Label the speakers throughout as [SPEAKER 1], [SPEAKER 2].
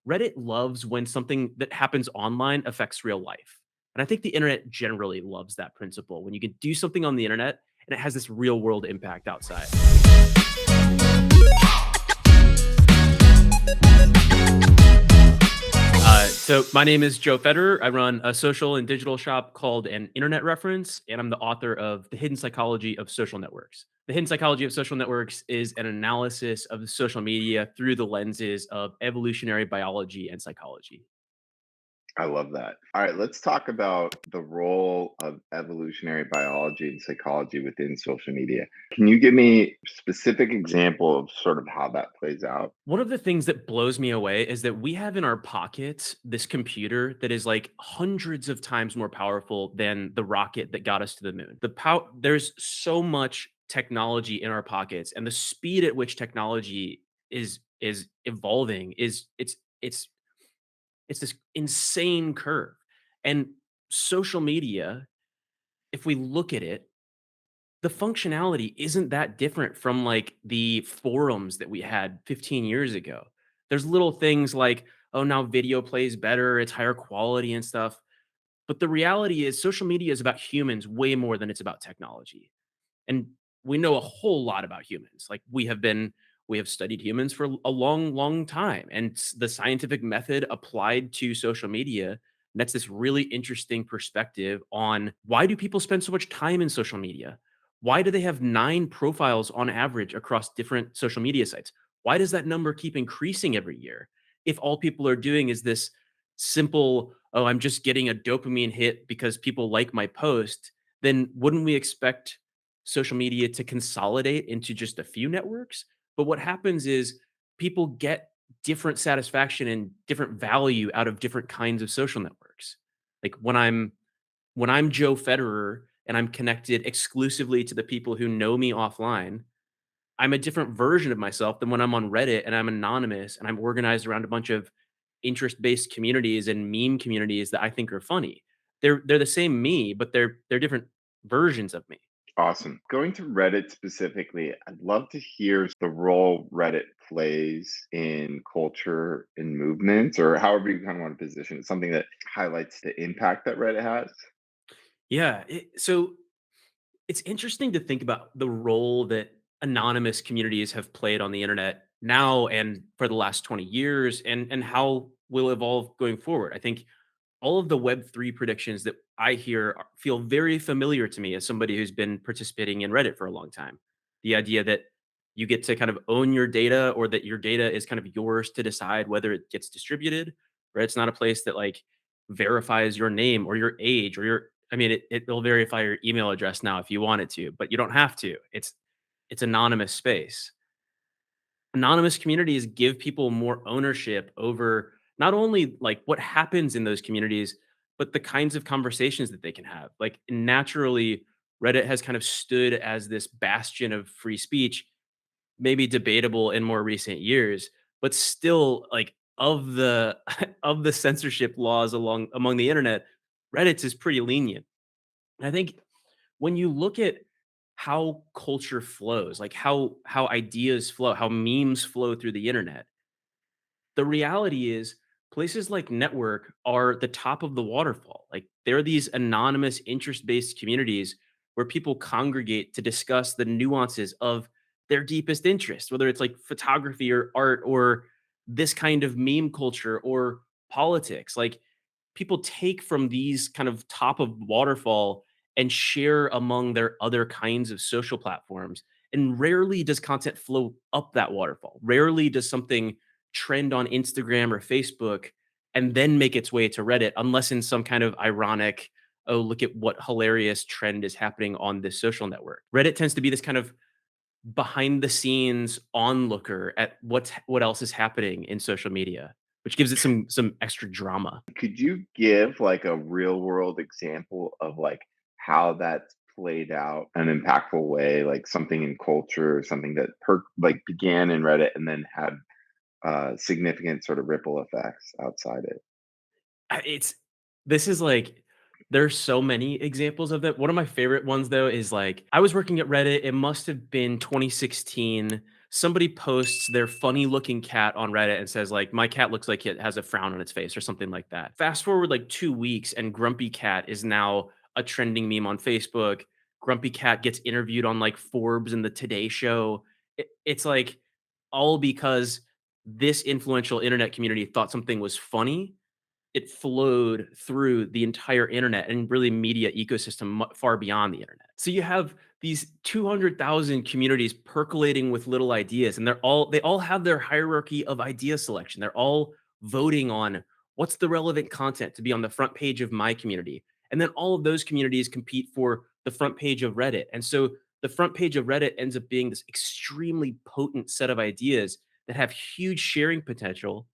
[SPEAKER 1] Reddit loves when something that happens online affects real life. And I think the internet generally loves that principle when you can do something on the internet and it has this real world impact outside. So my name is Joe Federer. I run a social and digital shop called An Internet Reference, and I'm the author of The Hidden Psychology of Social Networks. The Hidden Psychology of Social Networks is an analysis of social media through the lenses of evolutionary biology and psychology.
[SPEAKER 2] I love that. All right, let's talk about the role of evolutionary biology and psychology within social media. Can you give me specific example of sort of how that plays out?
[SPEAKER 1] One of the things that blows me away is that we have in our pockets this computer that is like hundreds of times more powerful than the rocket that got us to the moon. There's so much technology in our pockets, and the speed at which technology is evolving is it's this insane curve. And social media, if we look at it, the functionality isn't that different from like the forums that we had 15 years ago. There's little things like, oh, now video plays better, it's higher quality and stuff. But the reality is, social media is about humans way more than it's about technology. And we know a whole lot about humans. Like we have studied humans for a long, long time. And the scientific method applied to social media, that's this really interesting perspective on why do people spend so much time in social media? Why do they have 9 profiles on average across different social media sites? Why does that number keep increasing every year? If all people are doing is this simple, oh, I'm just getting a dopamine hit because people like my post, then wouldn't we expect social media to consolidate into just a few networks? But what happens is people get different satisfaction and different value out of different kinds of social networks. Like when I'm Joe Federer and I'm connected exclusively to the people who know me offline, I'm a different version of myself than when I'm on Reddit and I'm anonymous and I'm organized around a bunch of interest-based communities and meme communities that I think are funny. They're the same me, but they're different versions of me.
[SPEAKER 2] Awesome. Going to Reddit specifically, I'd love to hear the role Reddit plays in culture and movements, or however you kind of want to position it, something that highlights the impact that Reddit has.
[SPEAKER 1] Yeah, so it's interesting to think about the role that anonymous communities have played on the internet now and for the last 20 years and how will evolve going forward. I think all of the web3 predictions that I hear feel very familiar to me as somebody who's been participating in Reddit for a long time. The idea that you get to kind of own your data or that your data is kind of yours to decide whether it gets distributed, right? It's not a place that like verifies your name or your age or your I mean it'll verify your email address now if you want it to, but you don't have to. It's anonymous space. Anonymous communities give people more ownership over not only like what happens in those communities, but the kinds of conversations that they can have. Like naturally, Reddit has kind of stood as this bastion of free speech, maybe debatable in more recent years, but still like of the of the censorship laws among the internet, Reddit's is pretty lenient. And I think when you look at how culture flows, like how ideas flow, how memes flow through the internet, the reality is places like Network are the top of the waterfall. Like they're these anonymous interest-based communities where people congregate to discuss the nuances of their deepest interest, whether it's like photography or art or this kind of meme culture or politics. Like people take from these kind of top of waterfall and share among their other kinds of social platforms. And rarely does content flow up that waterfall. Rarely does something trend on Instagram or Facebook and then make its way to Reddit, unless in some kind of ironic, oh, look at what hilarious trend is happening on this social network. Reddit tends to be this kind of behind the scenes onlooker at what else is happening in social media, which gives it some extra drama.
[SPEAKER 2] Could you give like a real world example of like how that's played out an impactful way, like something in culture, or something that like began in Reddit and then had significant sort of ripple effects outside it?
[SPEAKER 1] It's this is like there's so many examples of that. One of my favorite ones though is like I was working at Reddit. It must have been 2016. somebody posts their funny looking cat on Reddit and says like, "My cat looks like it has a frown on its face," or something like that. Fast forward like 2 weeks and Grumpy Cat is now a trending meme on Facebook. Grumpy Cat gets interviewed on like Forbes and the Today Show. It's like all because this influential internet community thought something was funny. It flowed through the entire internet and really media ecosystem far beyond the internet. So you have these 200,000 communities percolating with little ideas, and they all have their hierarchy of idea selection. They're all voting on what's the relevant content to be on the front page of my community. And then all of those communities compete for the front page of Reddit. And so the front page of Reddit ends up being this extremely potent set of ideas that have huge sharing potential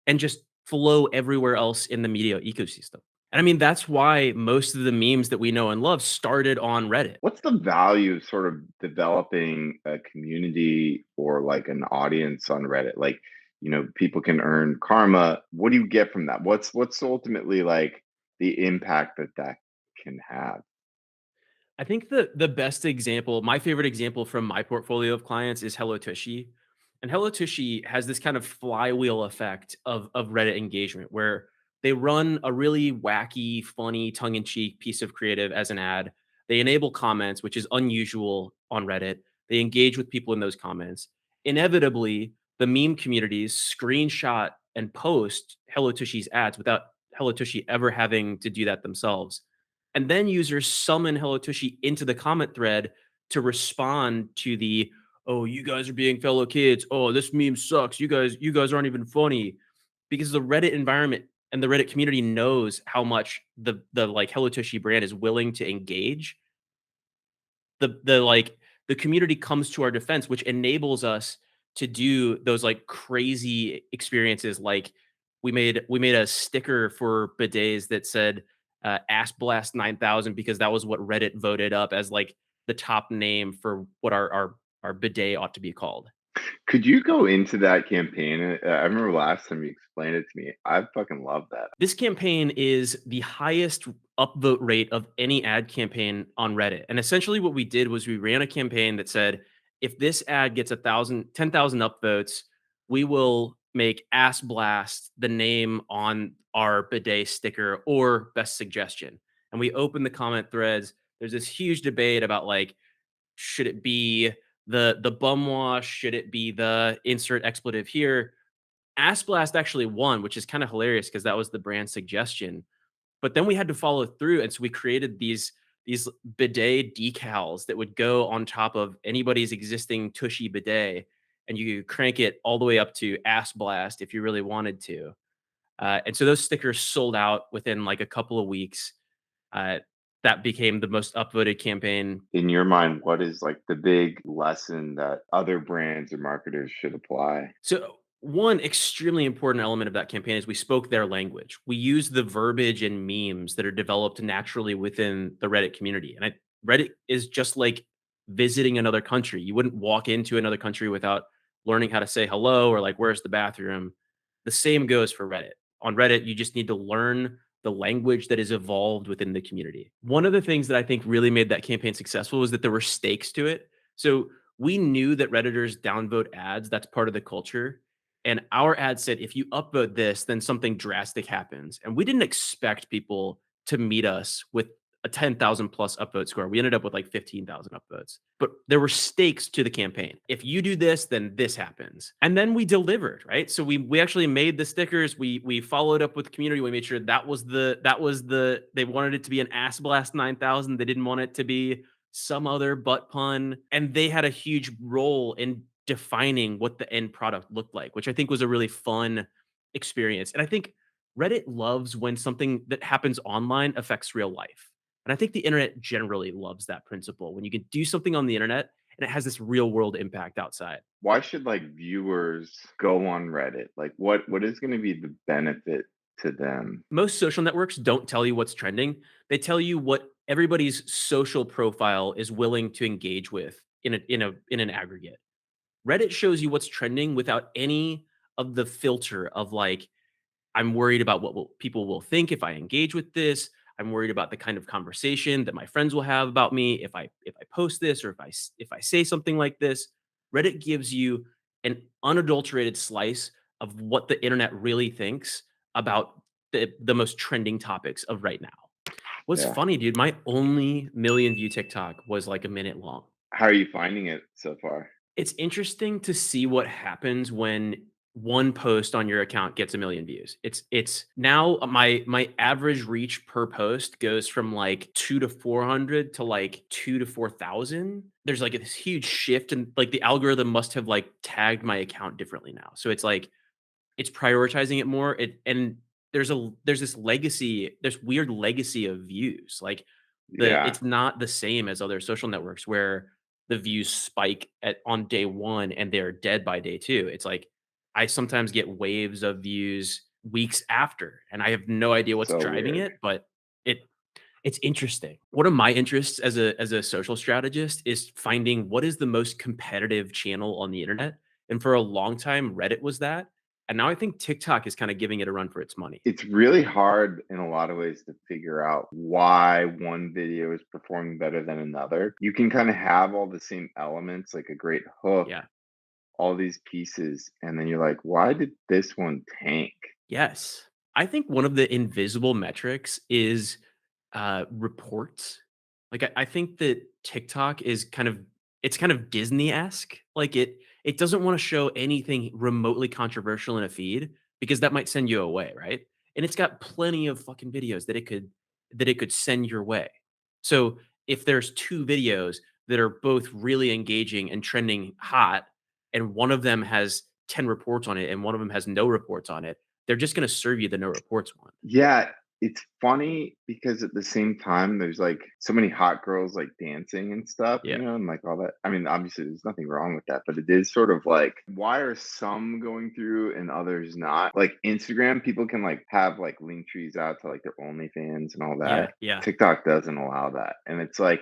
[SPEAKER 1] and just flow everywhere else in the media ecosystem. And I mean, that's why most of the memes that we know and love started on Reddit.
[SPEAKER 2] What's the value of sort of developing a community or like an audience on Reddit? Like, people can earn karma. What do you get from that? What's ultimately like the impact that that can have?
[SPEAKER 1] I think the best example, my favorite example from my portfolio of clients is Hello Tushy. And Hello Tushy has this kind of flywheel effect of Reddit engagement where they run a really wacky, funny, tongue-in-cheek piece of creative as an ad. They enable comments, which is unusual on Reddit. They engage with people in those comments. Inevitably, the meme communities screenshot and post Hello Tushy's ads without Hello Tushy ever having to do that themselves. And then users summon Hello Tushy into the comment thread to respond to the, "Oh, you guys are being fellow kids. Oh, this meme sucks. You guys aren't even funny." Because the Reddit environment and the Reddit community knows how much the like Hello Tushy brand is willing to engage. The community comes to our defense, which enables us to do those like crazy experiences. Like we made a sticker for bidets that said "Ass Blast 9000" because that was what Reddit voted up as like the top name for what our bidet ought to be called.
[SPEAKER 2] Could you go into that campaign? I remember last time you explained it to me. I fucking love that.
[SPEAKER 1] This campaign is the highest upvote rate of any ad campaign on Reddit. And essentially what we did was we ran a campaign that said, if this ad gets 10,000 upvotes, we will make Ass Blast the name on our bidet sticker or best suggestion. And we opened the comment threads. There's this huge debate about like, should it be the bum wash? Should it be the insert expletive here? Ass Blast actually won, which is kind of hilarious because that was the brand suggestion. But then we had to follow through, and so we created these bidet decals that would go on top of anybody's existing Tushy bidet, and you could crank it all the way up to Ass Blast if you really wanted to. And so those stickers sold out within like a couple of weeks. Uh, that became the most upvoted campaign.
[SPEAKER 2] In your mind, what is like the big lesson that other brands or marketers should apply?
[SPEAKER 1] So, one extremely important element of that campaign is we spoke their language. We used the verbiage and memes that are developed naturally within the Reddit community. And Reddit is just like visiting another country. You wouldn't walk into another country without learning how to say hello or like, where's the bathroom? The same goes for Reddit. On Reddit, you just need to learn the language that is evolved within the community. One of the things that I think really made that campaign successful was that there were stakes to it. So we knew that Redditors downvote ads. That's part of the culture. And our ad said, if you upvote this, then something drastic happens. And we didn't expect people to meet us with a 10,000 plus upvote score. We ended up with like 15,000 upvotes. But there were stakes to the campaign. If you do this, then this happens. And then we delivered, right? So we actually made the stickers. We followed up with the community. We made sure that was the they wanted it to be an Ass Blast 9000. They didn't want it to be some other butt pun. And they had a huge role in defining what the end product looked like, which I think was a really fun experience. And I think Reddit loves when something that happens online affects real life. And I think the internet generally loves that principle when you can do something on the internet and it has this real world impact outside.
[SPEAKER 2] Why should like viewers go on Reddit? Like what is going to be the benefit to them?
[SPEAKER 1] Most social networks don't tell you what's trending. They tell you what everybody's social profile is willing to engage with in an aggregate. Reddit shows you what's trending without any of the filter of like, I'm worried about what people will think if I engage with this. I'm worried about the kind of conversation that my friends will have about me if I post this or if I say something like this. Reddit gives you an unadulterated slice of what the internet really thinks about the most trending topics of right now. What's
[SPEAKER 2] Yeah.
[SPEAKER 1] funny, dude, my only million view TikTok was like a minute long.
[SPEAKER 2] How are you finding it so far?
[SPEAKER 1] It's interesting to see what happens when one post on your account gets a million views. It's now my average reach per post goes from like 2 to 400 to like 2 to 4,000. There's like this huge shift and like the algorithm must have like tagged my account differently now. So it's like it's prioritizing it more. There's this legacy, this weird legacy of views. Like
[SPEAKER 2] Yeah,
[SPEAKER 1] it's not the same as other social networks where the views spike at on day 1 and they're dead by day 2. It's like I sometimes get waves of views weeks after, and I have no idea what's
[SPEAKER 2] so
[SPEAKER 1] driving
[SPEAKER 2] weird.
[SPEAKER 1] it, but it it's interesting. One of my interests as a social strategist is finding what is the most competitive channel on the internet, and for a long time, Reddit was that, and now I think TikTok is kinda giving it a run for its money.
[SPEAKER 2] It's really hard in a lot of ways to figure out why one video is performing better than another. You can kind of have all the same elements, like a great hook,
[SPEAKER 1] Yeah.
[SPEAKER 2] all these pieces, and then you're like, why did this one tank?
[SPEAKER 1] Yes. I think one of the invisible metrics is, reports. Like, I think that TikTok is kind of it's kind of Disney-esque. Like, it doesn't wanna show anything remotely controversial in a feed because that might send you away, right? And it's got plenty of fucking videos that it could send your way. So, if there's 2 videos that are both really engaging and trending hot, and one of them has 10 reports on it and one of them has no reports on it, they're just gonna serve you the no reports one.
[SPEAKER 2] Yeah, it's funny because at the same time, there's like so many hot girls like dancing and stuff,
[SPEAKER 1] Yeah.
[SPEAKER 2] and like all that. I mean, obviously, there's nothing wrong with that, but it is sort of like, why are some going through and others not? Like Instagram, people can like have like link trees out to like their OnlyFans and all
[SPEAKER 1] Yeah,
[SPEAKER 2] that.
[SPEAKER 1] yeah.
[SPEAKER 2] TikTok doesn't allow that. And it's like,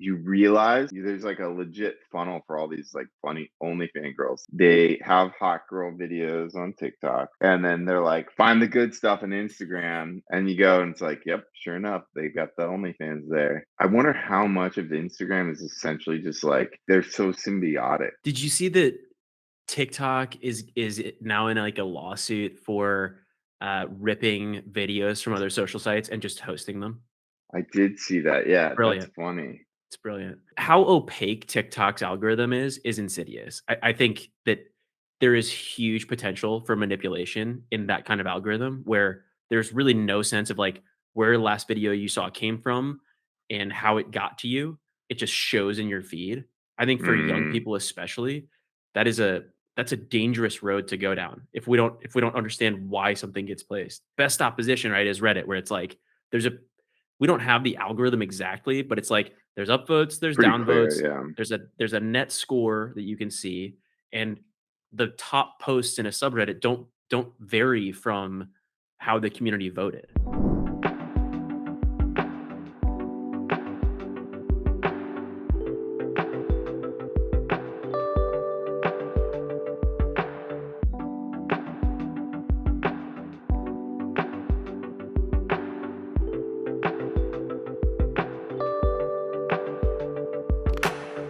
[SPEAKER 2] you realize there's like a legit funnel for all these like funny OnlyFans girls. They have hot girl videos on TikTok, and then they're like, find the good stuff on Instagram, and you go, and it's like, yep, sure enough, they got the OnlyFans there. I wonder how much of Instagram is essentially just like they're so symbiotic.
[SPEAKER 1] Did you see that TikTok is it now in, like, a lawsuit for, ripping videos from other social sites and just hosting them?
[SPEAKER 2] I did see that. Yeah, that's
[SPEAKER 1] Brilliant.
[SPEAKER 2] funny.
[SPEAKER 1] It's brilliant. How opaque TikTok's algorithm is insidious. I think that there is huge potential for manipulation in that kind of algorithm where there's really no sense of like where the last video you saw came from and how it got to you. It just shows in your feed. I think for young
[SPEAKER 2] Mm,
[SPEAKER 1] people especially, that is a that's a dangerous road to go down if we don't understand why something gets placed. Best opposition, right, is Reddit, where it's like there's a we don't have the algorithm exactly, but it's like there's upvotes, there's
[SPEAKER 2] pretty clear.
[SPEAKER 1] downvotes,
[SPEAKER 2] Yeah.
[SPEAKER 1] there's a net score that you can see, and the top posts in a subreddit don't vary from how the community voted.